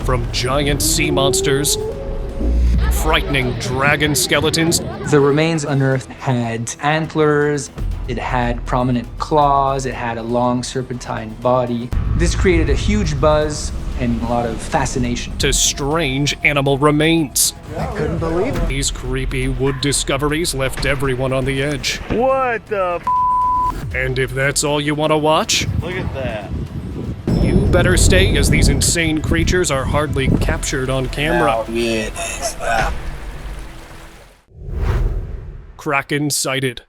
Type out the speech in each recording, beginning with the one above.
From giant sea monsters, frightening dragon skeletons. The remains unearthed had antlers, it had prominent claws, it had a long serpentine body. This created a huge buzz and a lot of fascination. To strange animal remains. I couldn't believe it. These creepy wood discoveries left everyone on the edge. What the And if that's all you want to watch, Look at that. you better stay, as these insane creatures are hardly captured on camera. Kraken sighted.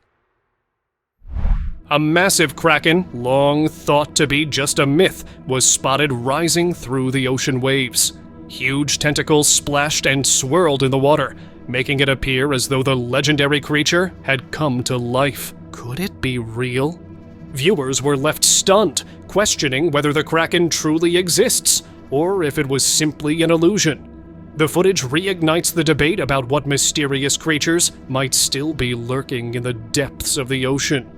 A massive kraken, long thought to be just a myth, was spotted rising through the ocean waves. Huge tentacles splashed and swirled in the water, making it appear as though the legendary creature had come to life. Could it be real? Viewers were left stunned, questioning whether the kraken truly exists, or if it was simply an illusion. The footage reignites the debate about what mysterious creatures might still be lurking in the depths of the ocean.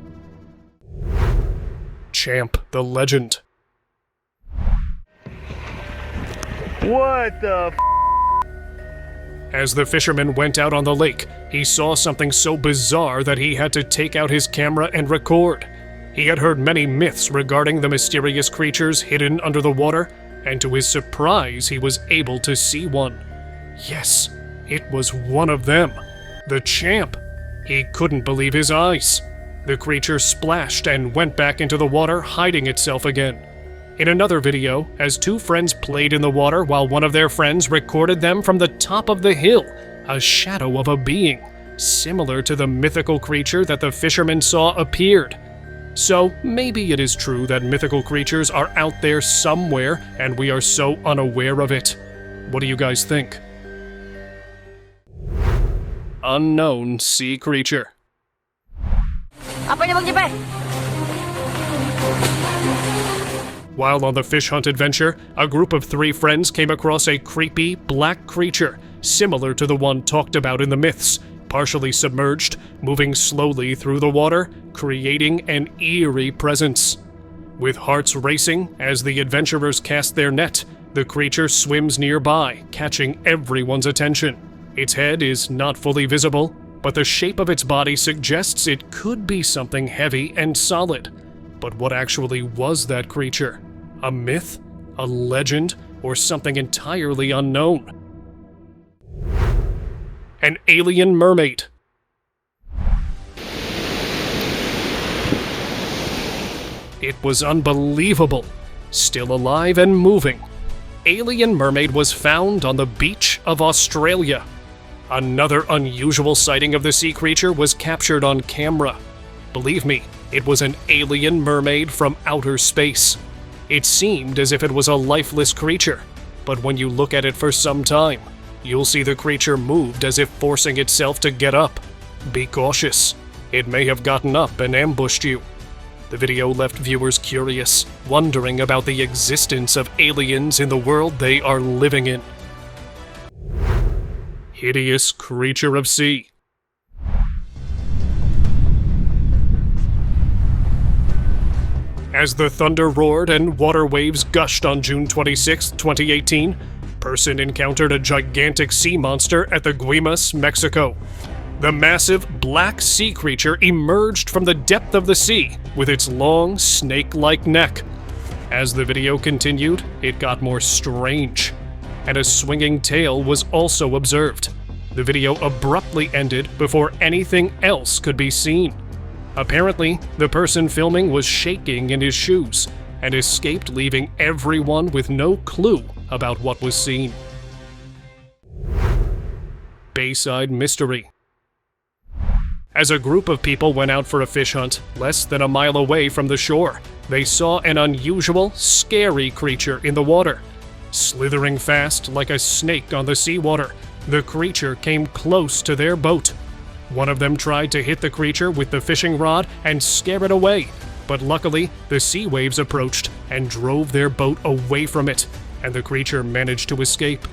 Champ the legend. What the As the fisherman went out on the lake, he saw something so bizarre that he had to take out his camera and record. He had heard many myths regarding the mysterious creatures hidden under the water, and to his surprise, he was able to see one. Yes, it was one of them. The champ. He couldn't believe his eyes. The creature splashed and went back into the water, hiding itself again. In another video, as two friends played in the water while one of their friends recorded them from the top of the hill, a shadow of a being, similar to the mythical creature that the fisherman saw, appeared. So maybe it is true that mythical creatures are out there somewhere and we are so unaware of it. What do you guys think? Unknown sea creature. Apa niya, Bang Jepe? While on the fish hunt adventure, a group of 3 friends came across a creepy black creature, similar to the one talked about in the myths, partially submerged, moving slowly through the water, creating an eerie presence. With hearts racing as the adventurers cast their net, the creature swims nearby, catching everyone's attention. Its head is not fully visible, but the shape of its body suggests it could be something heavy and solid. But what actually was that creature? A myth? A legend? Or something entirely unknown? An alien mermaid. It was unbelievable. Still alive and moving. Alien mermaid was found on the beach of Australia. Another unusual sighting of the sea creature was captured on camera. Believe me, it was an alien mermaid from outer space. It seemed as if it was a lifeless creature, but when you look at it for some time, you'll see the creature moved as if forcing itself to get up. Be cautious. It may have gotten up and ambushed you. The video left viewers curious, wondering about the existence of aliens in the world they are living in. Hideous creature of sea. As the thunder roared and water waves gushed on June 26, 2018, person encountered a gigantic sea monster at the Guaymas, Mexico. The massive black sea creature emerged from the depth of the sea with its long, snake-like neck. As the video continued, it got more strange, and a swinging tail was also observed. The video abruptly ended before anything else could be seen. Apparently, the person filming was shaking in his shoes and escaped, leaving everyone with no clue about what was seen. Bayside mystery. As a group of people went out for a fish hunt, less than a mile away from the shore, they saw an unusual, scary creature in the water. Slithering fast like a snake on the seawater, the creature came close to their boat. One of them tried to hit the creature with the fishing rod and scare it away, but luckily the sea waves approached and drove their boat away from it, and the creature managed to escape.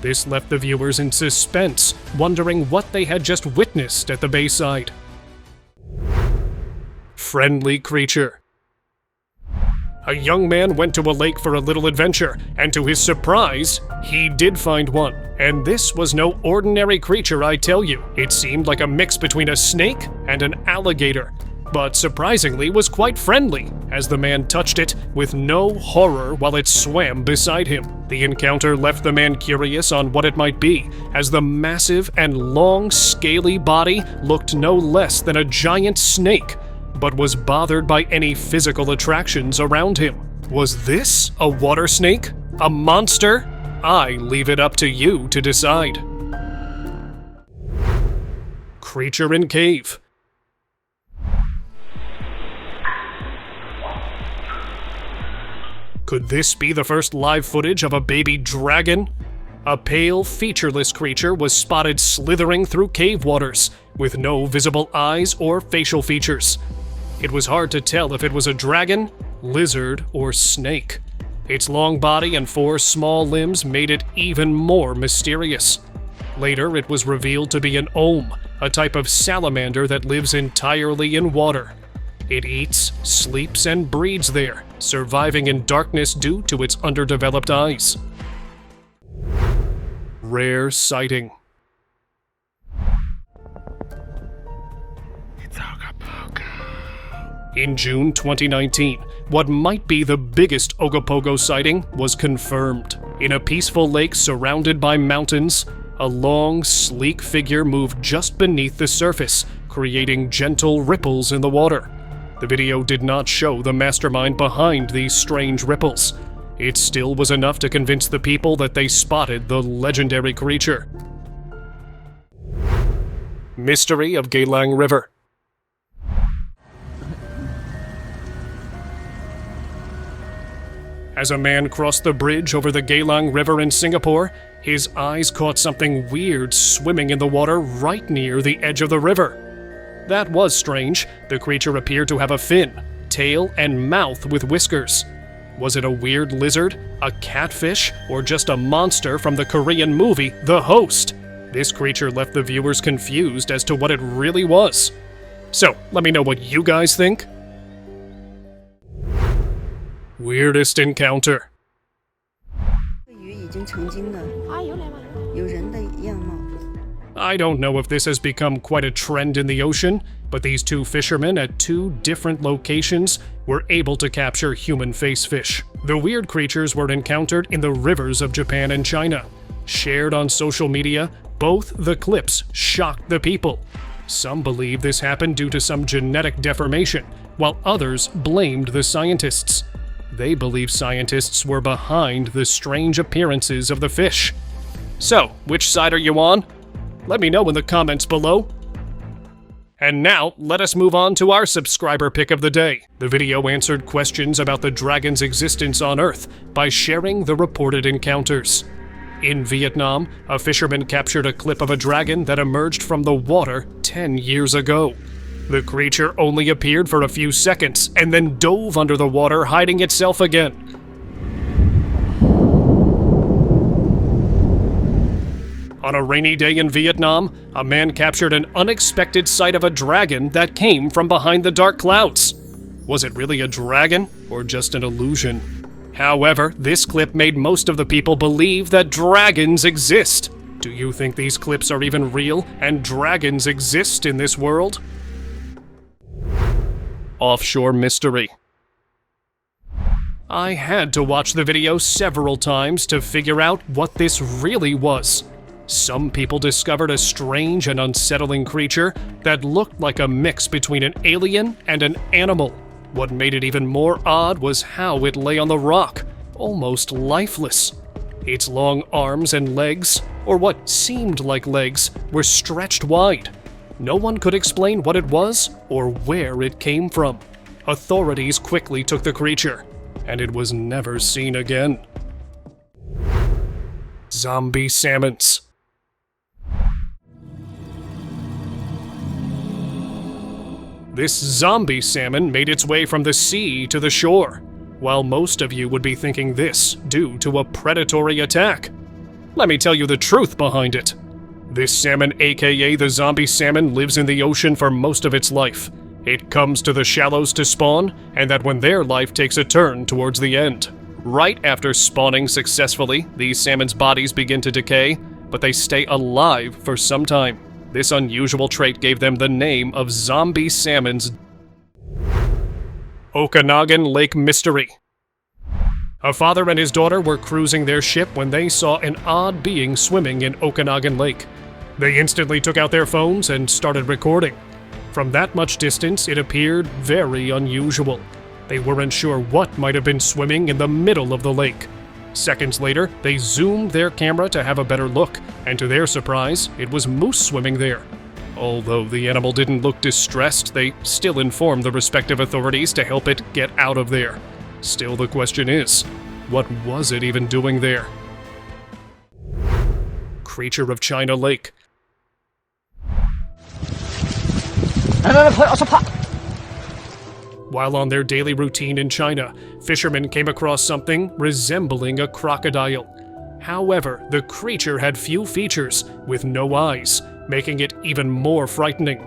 This left the viewers in suspense, wondering what they had just witnessed at the bayside. Friendly creature. A young man went to a lake for a little adventure, and to his surprise, he did find one. And this was no ordinary creature, I tell you. It seemed like a mix between a snake and an alligator, but surprisingly was quite friendly, as the man touched it with no horror while it swam beside him. The encounter left the man curious on what it might be, as the massive and long, scaly body looked no less than a giant snake, but was bothered by any physical attractions around him. Was this a water snake? A monster? I leave it up to you to decide. Creature in cave. Could this be the first live footage of a baby dragon? A pale, featureless creature was spotted slithering through cave waters, with no visible eyes or facial features. It was hard to tell if it was a dragon, lizard, or snake. Its long body and 4 small limbs made it even more mysterious. Later, it was revealed to be an ohm, a type of salamander that lives entirely in water. It eats, sleeps, and breeds there, surviving in darkness due to its underdeveloped eyes. Rare sighting. In June 2019, what might be the biggest Ogopogo sighting was confirmed. In a peaceful lake surrounded by mountains, a long, sleek figure moved just beneath the surface, creating gentle ripples in the water. The video did not show the mastermind behind these strange ripples. It still was enough to convince the people that they spotted the legendary creature. Mystery of Geylang River. As a man crossed the bridge over the Geylang River in Singapore, his eyes caught something weird swimming in the water right near the edge of the river. That was strange. The creature appeared to have a fin, tail, and mouth with whiskers. Was it a weird lizard, a catfish, or just a monster from the Korean movie The Host? This creature left the viewers confused as to what it really was. So, let me know what you guys think. Weirdest encounter. 鱼已经成精的，有人的样貌。 I don't know if this has become quite a trend in the ocean, but these 2 fishermen at 2 different locations were able to capture human face fish. The weird creatures were encountered in the rivers of Japan and China. Shared on social media, both the clips shocked the people. Some believe this happened due to some genetic deformation, while others blamed the scientists. They believe scientists were behind the strange appearances of the fish. So, which side are you on? Let me know in the comments below. And now, let us move on to our subscriber pick of the day. The video answered questions about the dragon's existence on Earth by sharing the reported encounters. In Vietnam, a fisherman captured a clip of a dragon that emerged from the water 10 years ago. The creature only appeared for a few seconds and then dove under the water, hiding itself again. On a rainy day in Vietnam, a man captured an unexpected sight of a dragon that came from behind the dark clouds. Was it really a dragon or just an illusion? However, this clip made most of the people believe that dragons exist. Do you think these clips are even real and dragons exist in this world? Offshore mystery. I had to watch the video several times to figure out what this really was. Some people discovered a strange and unsettling creature that looked like a mix between an alien and an animal. What made it even more odd was how it lay on the rock, almost lifeless. Its long arms and legs, or what seemed like legs, were stretched wide. No one could explain what it was or where it came from. Authorities quickly took the creature, and it was never seen again. Zombie salmons. This zombie salmon made its way from the sea to the shore, while most of you would be thinking this due to a predatory attack. Let me tell you the truth behind it. This salmon, aka the zombie salmon, lives in the ocean for most of its life. It comes to the shallows to spawn, and that when their life takes a turn towards the end. Right after spawning successfully, these salmon's bodies begin to decay, but they stay alive for some time. This unusual trait gave them the name of zombie salmons. Okanagan Lake Mystery. A father and his daughter were cruising their ship when they saw an odd being swimming in Okanagan Lake. They instantly took out their phones and started recording. From that much distance, it appeared very unusual. They weren't sure what might have been swimming in the middle of the lake. Seconds later, they zoomed their camera to have a better look, and to their surprise, it was moose swimming there. Although the animal didn't look distressed, they still informed the respective authorities to help it get out of there. Still, the question is, what was it even doing there? Creature of China Lake. While on their daily routine in China, fishermen came across something resembling a crocodile. However, the creature had few features, with no eyes, making it even more frightening.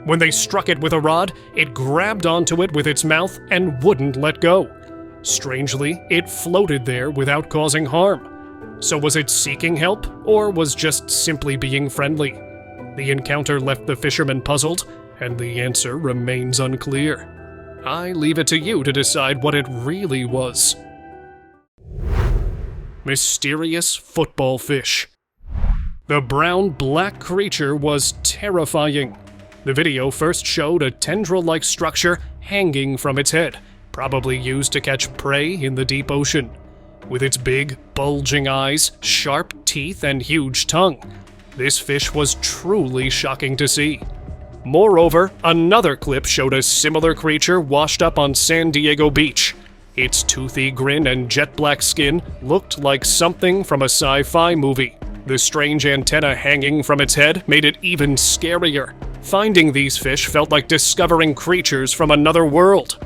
When they struck it with a rod, it grabbed onto it with its mouth and wouldn't let go. Strangely, it floated there without causing harm. So was it seeking help, or was just simply being friendly? The encounter left the fishermen puzzled, and the answer remains unclear. I leave it to you to decide what it really was. Mysterious football fish. The brown-black creature was terrifying. The video first showed a tendril-like structure hanging from its head, probably used to catch prey in the deep ocean. With its big, bulging eyes, sharp teeth, and huge tongue, this fish was truly shocking to see. Moreover, another clip showed a similar creature washed up on San Diego Beach. Its toothy grin and jet-black skin looked like something from a sci-fi movie. The strange antenna hanging from its head made it even scarier. Finding these fish felt like discovering creatures from another world.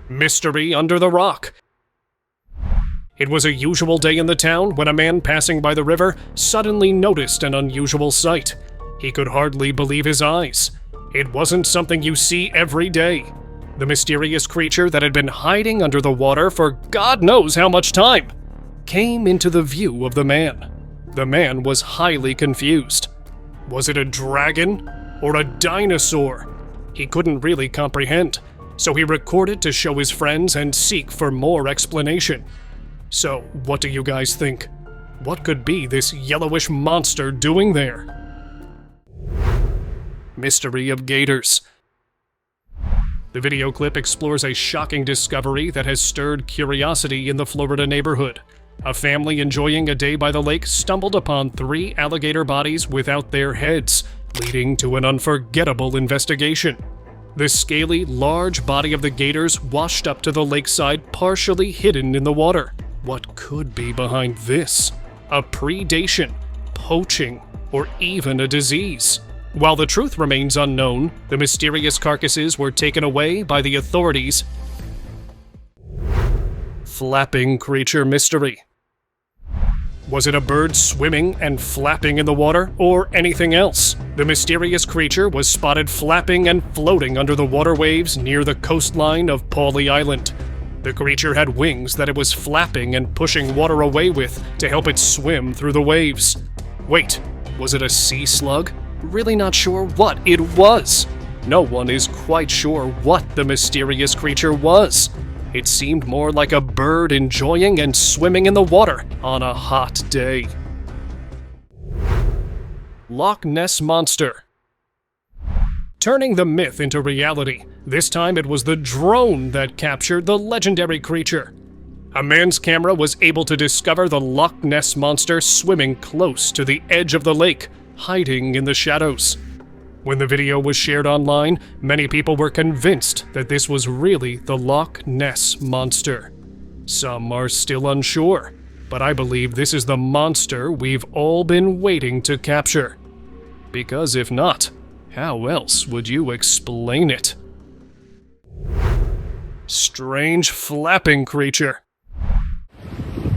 Mystery under the rock. It was a usual day in the town when a man passing by the river suddenly noticed an unusual sight. He could hardly believe his eyes. It wasn't something you see every day. The mysterious creature that had been hiding under the water for God knows how much time came into the view of the man. The man was highly confused. Was it a dragon or a dinosaur? He couldn't really comprehend, so he recorded to show his friends and seek for more explanation. So, what do you guys think? What could be this yellowish monster doing there? Mystery of gators. The video clip explores a shocking discovery that has stirred curiosity in the Florida neighborhood. A family enjoying a day by the lake stumbled upon 3 alligator bodies without their heads, leading to an unforgettable investigation. The scaly, large body of the gators washed up to the lakeside, partially hidden in the water. What could be behind this? A predation, poaching, or even a disease? While the truth remains unknown, the mysterious carcasses were taken away by the authorities. Flapping creature mystery. Was it a bird swimming and flapping in the water, or anything else? The mysterious creature was spotted flapping and floating under the water waves near the coastline of Pawleys Island. The creature had wings that it was flapping and pushing water away with to help it swim through the waves. Wait, was it a sea slug? Really not sure what it was. No one is quite sure what the mysterious creature was. It seemed more like a bird enjoying and swimming in the water on a hot day. Loch Ness Monster. Turning the myth into reality, this time it was the drone that captured the legendary creature. A man's camera was able to discover the Loch Ness Monster swimming close to the edge of the lake, hiding in the shadows. When the video was shared online, many people were convinced that this was really the Loch Ness Monster. Some are still unsure, but I believe this is the monster we've all been waiting to capture. Because if not, how else would you explain it? Strange flapping creature.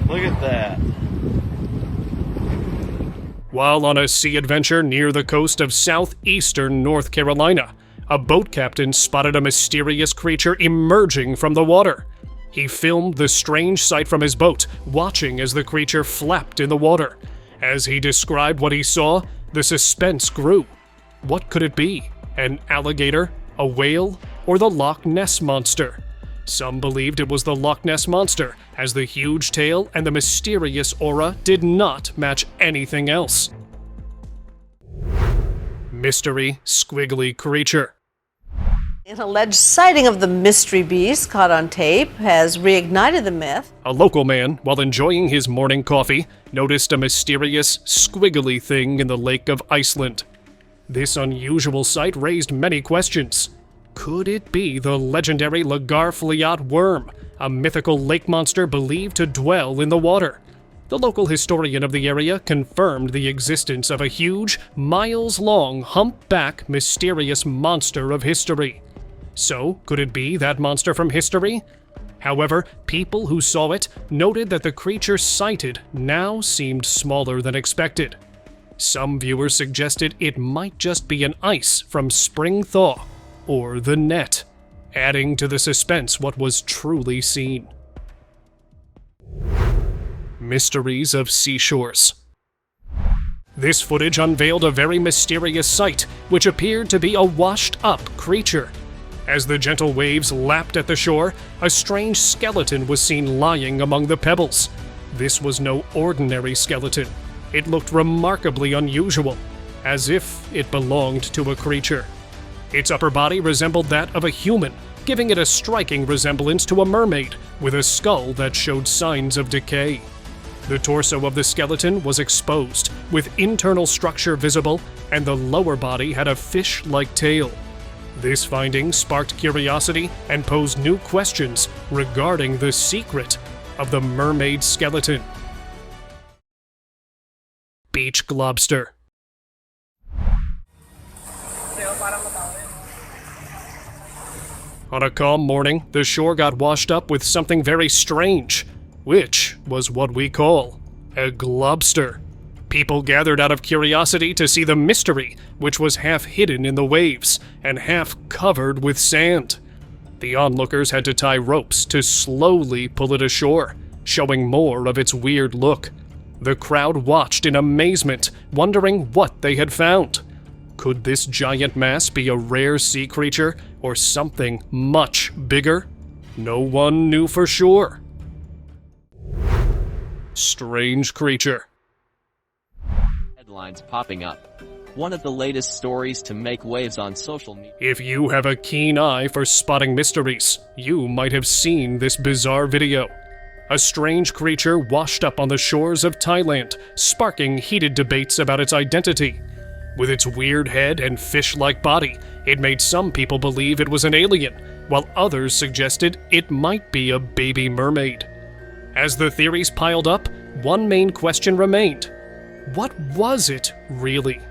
Look at that. While on a sea adventure near the coast of southeastern North Carolina, a boat captain spotted a mysterious creature emerging from the water. He filmed the strange sight from his boat, watching as the creature flapped in the water. As he described what he saw, the suspense grew. What could it be? An alligator? A whale? Or the Loch Ness Monster? Some believed it was the Loch Ness Monster, as the huge tail and the mysterious aura did not match anything else. Mystery squiggly creature. An alleged sighting of the mystery beast caught on tape has reignited the myth. A local man, while enjoying his morning coffee, noticed a mysterious, squiggly thing in the Lake of Iceland. This unusual sight raised many questions. Could it be the legendary Lagarfliot worm, a mythical lake monster believed to dwell in the water? The local historian of the area confirmed the existence of a huge, miles-long, humpback, mysterious monster of history. So, could it be that monster from history? However, people who saw it noted that the creature sighted now seemed smaller than expected. Some viewers suggested it might just be an ice from spring thaw, or the net, adding to the suspense what was truly seen. Mysteries of seashores. This footage unveiled a very mysterious sight, which appeared to be a washed-up creature. As the gentle waves lapped at the shore, a strange skeleton was seen lying among the pebbles. This was no ordinary skeleton. It looked remarkably unusual, as if it belonged to a creature. Its upper body resembled that of a human, giving it a striking resemblance to a mermaid, with a skull that showed signs of decay. The torso of the skeleton was exposed, with internal structure visible, and the lower body had a fish-like tail. This finding sparked curiosity and posed new questions regarding the secret of the mermaid skeleton. Beach lobster. On a calm morning, the shore got washed up with something very strange, which was what we call a globster. People gathered out of curiosity to see the mystery, which was half hidden in the waves and half covered with sand. The onlookers had to tie ropes to slowly pull it ashore, showing more of its weird look. The crowd watched in amazement, wondering what they had found. Could this giant mass be a rare sea creature or something much bigger? No one knew for sure. Strange creature. Headlines popping up. One of the latest stories to make waves on social media. If you have a keen eye for spotting mysteries, you might have seen this bizarre video. A strange creature washed up on the shores of Thailand, sparking heated debates about its identity. With its weird head and fish-like body, it made some people believe it was an alien, while others suggested it might be a baby mermaid. As the theories piled up, one main question remained. What was it, really?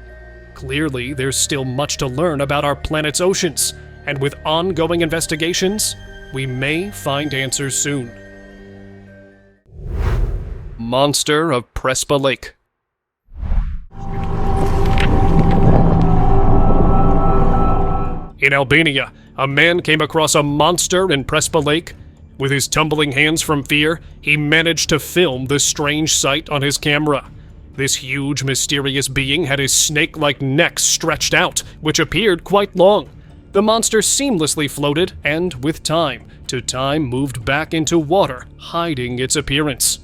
Clearly, there's still much to learn about our planet's oceans, and with ongoing investigations, we may find answers soon. Monster of Prespa Lake. In Albania, a man came across a monster in Prespa Lake. With his tumbling hands from fear, he managed to film the strange sight on his camera. This huge, mysterious being had his snake-like neck stretched out, which appeared quite long. The monster seamlessly floated and, with time to time, moved back into water, hiding its appearance.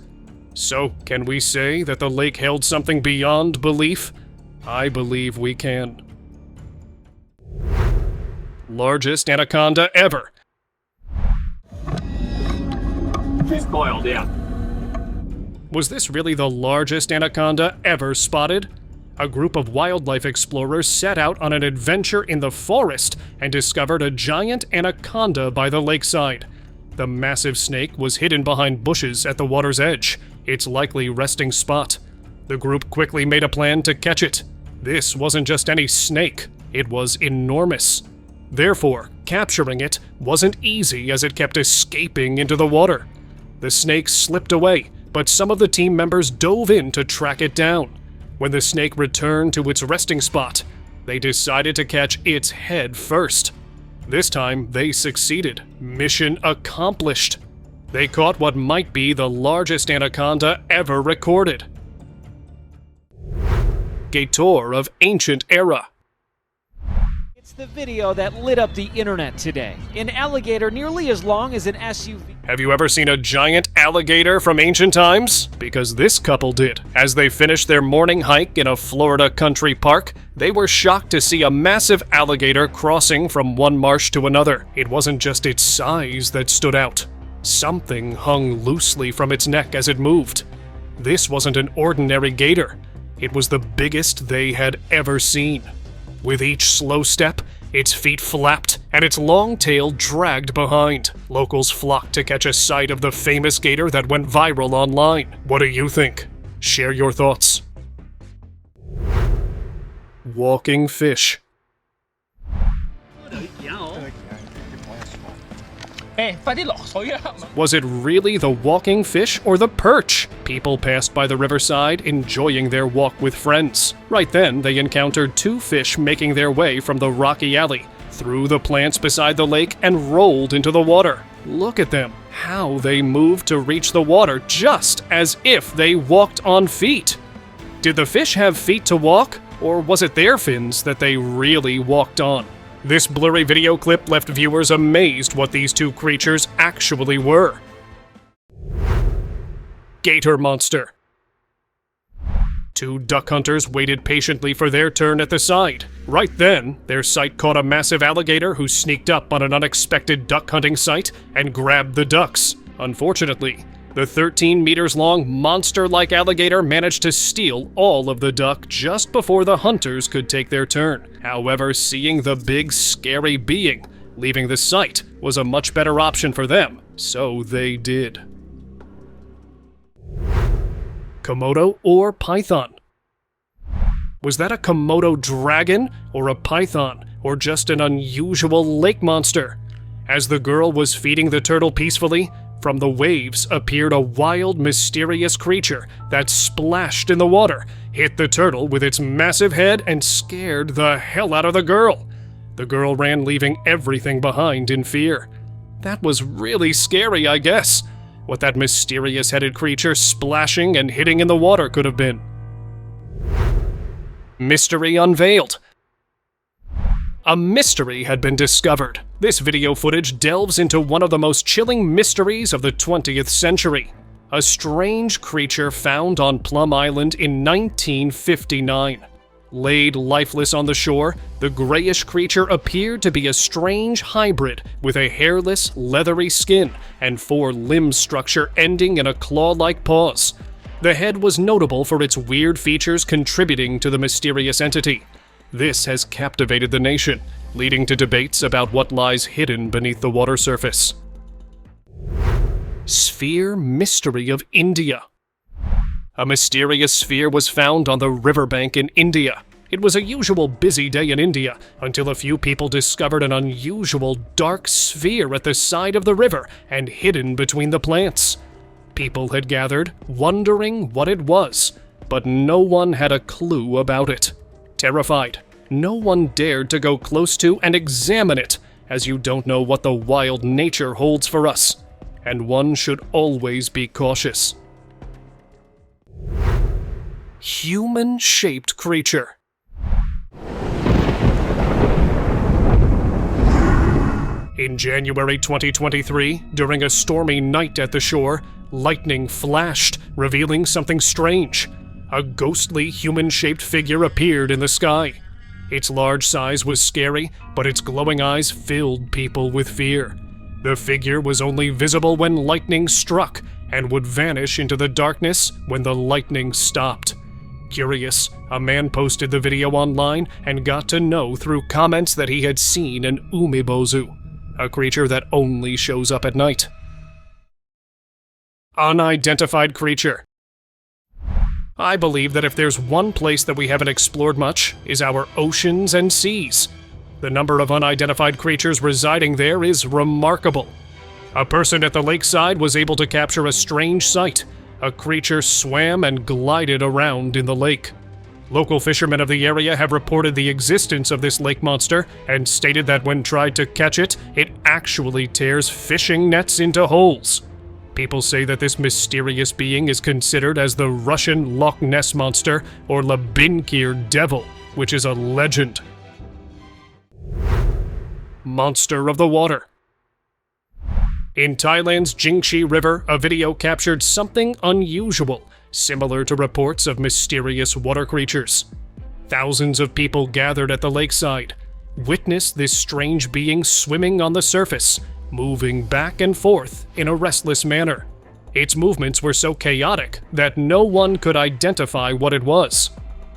So, can we say that the lake held something beyond belief? I believe we can. Largest anaconda ever. She's coiled, yeah. Was this really the largest anaconda ever spotted? A group of wildlife explorers set out on an adventure in the forest and discovered a giant anaconda by the lakeside. The massive snake was hidden behind bushes at the water's edge, its likely resting spot. The group quickly made a plan to catch it. This wasn't just any snake, it was enormous. Therefore, capturing it wasn't easy as it kept escaping into the water. The snake slipped away, but some of the team members dove in to track it down. When the snake returned to its resting spot, they decided to catch its head first. This time, they succeeded. Mission accomplished. They caught what might be the largest anaconda ever recorded. Gator of ancient era. It's the video that lit up the internet today. An alligator nearly as long as an SUV. Have you ever seen a giant alligator from ancient times? Because this couple did. As they finished their morning hike in a Florida country park, they were shocked to see a massive alligator crossing from one marsh to another. It wasn't just its size that stood out. Something hung loosely from its neck as it moved. This wasn't an ordinary gator. It was the biggest they had ever seen. With each slow step, its feet flapped and its long tail dragged behind. Locals flocked to catch a sight of the famous gator that went viral online. What do you think? Share your thoughts. Walking fish. Was it really the walking fish or the perch? People passed by the riverside, enjoying their walk with friends. Right then, they encountered two fish making their way from the rocky alley, through the plants beside the lake, and rolled into the water. Look at them, how they moved to reach the water, just as if they walked on feet. Did the fish have feet to walk, or was it their fins that they really walked on? This blurry video clip left viewers amazed what these two creatures actually were. Gator monster. Two duck hunters waited patiently for their turn at the side. Right then, their sight caught a massive alligator who sneaked up on an unexpected duck hunting site and grabbed the ducks. Unfortunately, the 13 meters long monster-like alligator managed to steal all of the duck just before the hunters could take their turn. However, seeing the big, scary being leaving the site was a much better option for them, so they did. Komodo or python? Was that a Komodo dragon or a python, or just an unusual lake monster? As the girl was feeding the turtle peacefully, from the waves appeared a wild, mysterious creature that splashed in the water, hit the turtle with its massive head, and scared the hell out of the girl. The girl ran, leaving everything behind in fear. That was really scary, I guess, what that mysterious-headed creature splashing and hitting in the water could have been. Mystery unveiled. A mystery had been discovered. This video footage delves into one of the most chilling mysteries of the 20th century. A strange creature found on Plum Island in 1959. Laid lifeless on the shore, the grayish creature appeared to be a strange hybrid with a hairless, leathery skin and four limb structure ending in a claw-like paws. The head was notable for its weird features contributing to the mysterious entity. This has captivated the nation, leading to debates about what lies hidden beneath the water surface. Sphere Mystery of India. A mysterious sphere was found on the riverbank in India. It was a usual busy day in India until a few people discovered an unusual dark sphere at the side of the river and hidden between the plants. People had gathered, wondering what it was, but no one had a clue about it. Terrified, no one dared to go close to and examine it, as you don't know what the wild nature holds for us, and one should always be cautious. Human-shaped creature. In January 2023, during a stormy night at the shore, lightning flashed, revealing something strange. A ghostly, human-shaped figure appeared in the sky. Its large size was scary, but its glowing eyes filled people with fear. The figure was only visible when lightning struck, and would vanish into the darkness when the lightning stopped. Curious, a man posted the video online and got to know through comments that he had seen an umibozu, a creature that only shows up at night. Unidentified creature. I believe that if there's one place that we haven't explored much, is our oceans and seas. The number of unidentified creatures residing there is remarkable. A person at the lakeside was able to capture a strange sight. A creature swam and glided around in the lake. Local fishermen of the area have reported the existence of this lake monster and stated that when tried to catch it, it actually tears fishing nets into holes. People say that this mysterious being is considered as the Russian Loch Ness Monster or Labinkir Devil, which is a legend. Monster of the Water. In Thailand's Jingxi River, a video captured something unusual, similar to reports of mysterious water creatures. Thousands of people gathered at the lakeside, witnessed this strange being swimming on the surface, moving back and forth in a restless manner. Its movements were so chaotic that no one could identify what it was.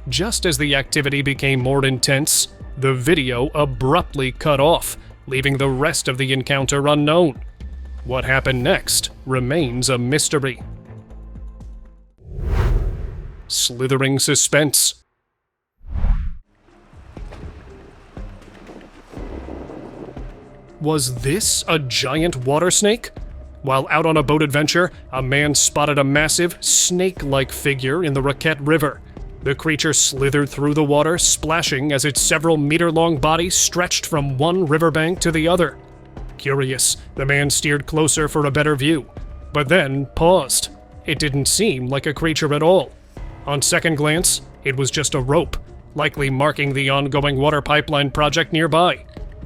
Just as the activity became more intense, the video abruptly cut off, leaving the rest of the encounter unknown. What happened next remains a mystery. Slithering suspense. Was this a giant water snake? While out on a boat adventure, a man spotted a massive, snake-like figure in the Raquette River. The creature slithered through the water, splashing as its several meter-long body stretched from one riverbank to the other. Curious, the man steered closer for a better view, but then paused. It didn't seem like a creature at all. On second glance, it was just a rope, likely marking the ongoing water pipeline project nearby.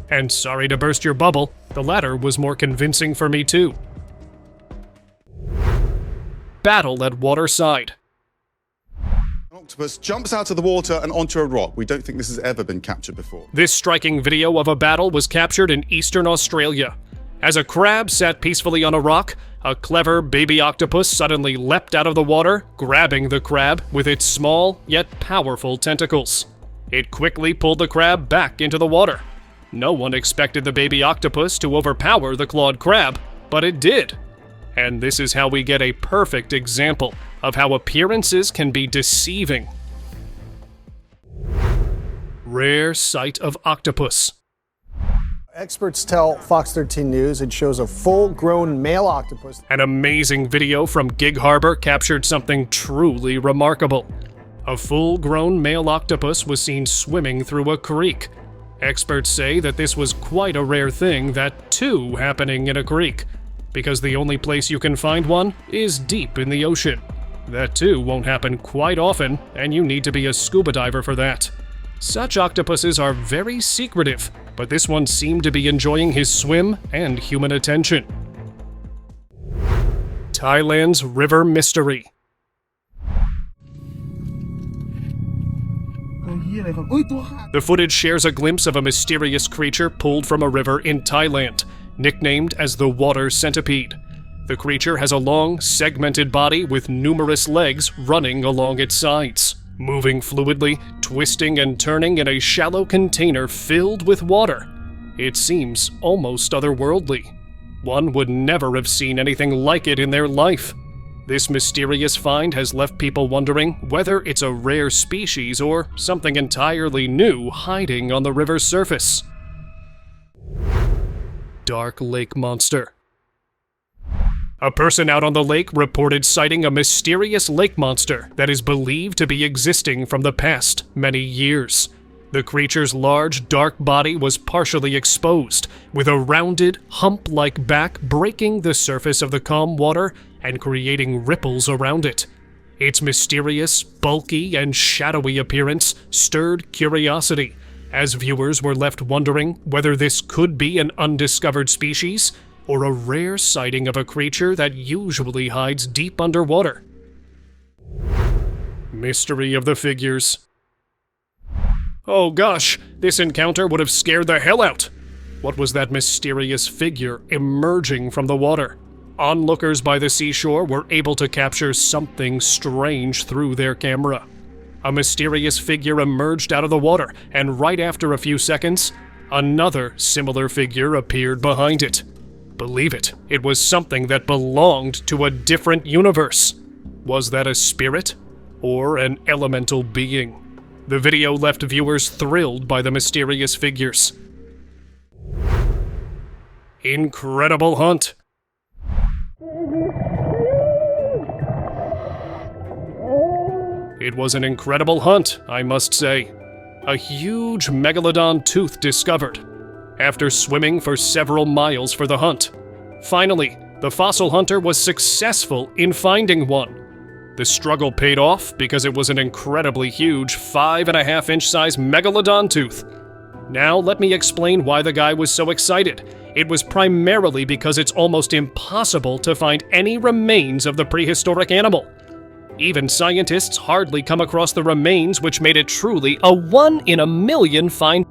And sorry to burst your bubble, the latter was more convincing for me too. Battle at waterside. An octopus jumps out of the water and onto a rock. We don't think this has ever been captured before. This striking video of a battle was captured in eastern Australia. As a crab sat peacefully on a rock, a clever baby octopus suddenly leapt out of the water, grabbing the crab with its small yet powerful tentacles. It quickly pulled the crab back into the water. No one expected the baby octopus to overpower the clawed crab, but it did. And this is how we get a perfect example of how appearances can be deceiving. Rare sight of octopus. Experts tell Fox 13 News it shows a full-grown male octopus. An amazing video from Gig Harbor captured something truly remarkable. A full-grown male octopus was seen swimming through a creek. Experts say that this was quite a rare thing, that too happening in a creek, because the only place you can find one is deep in the ocean. That too won't happen quite often, and you need to be a scuba diver for that. Such octopuses are very secretive, but this one seemed to be enjoying his swim and human attention. Thailand's River Mystery. The footage shares a glimpse of a mysterious creature pulled from a river in Thailand, nicknamed as the water centipede. The creature has a long, segmented body with numerous legs running along its sides, moving fluidly, twisting and turning in a shallow container filled with water. It seems almost otherworldly. One would never have seen anything like it in their life. This mysterious find has left people wondering whether it's a rare species or something entirely new hiding on the river's surface. Dark lake monster. A person out on the lake reported sighting a mysterious lake monster that is believed to be existing from the past many years. The creature's large, dark body was partially exposed, with a rounded, hump-like back breaking the surface of the calm water and creating ripples around it. Its mysterious, bulky, and shadowy appearance stirred curiosity, as viewers were left wondering whether this could be an undiscovered species or a rare sighting of a creature that usually hides deep underwater. Mystery of the figures. Oh gosh, this encounter would have scared the hell out. What was that mysterious figure emerging from the water? Onlookers by the seashore were able to capture something strange through their camera. A mysterious figure emerged out of the water, and right after a few seconds, another similar figure appeared behind it. Believe it, it was something that belonged to a different universe. Was that a spirit or an elemental being? The video left viewers thrilled by the mysterious figures. Incredible hunt. It was an incredible hunt, I must say. A huge megalodon tooth discovered, after swimming for several miles for the hunt. Finally, the fossil hunter was successful in finding one. The struggle paid off because it was an incredibly huge 5.5-inch size megalodon tooth. Now let me explain why the guy was so excited. It was primarily because it's almost impossible to find any remains of the prehistoric animal. Even scientists hardly come across the remains, which made it truly a 1 in a million find.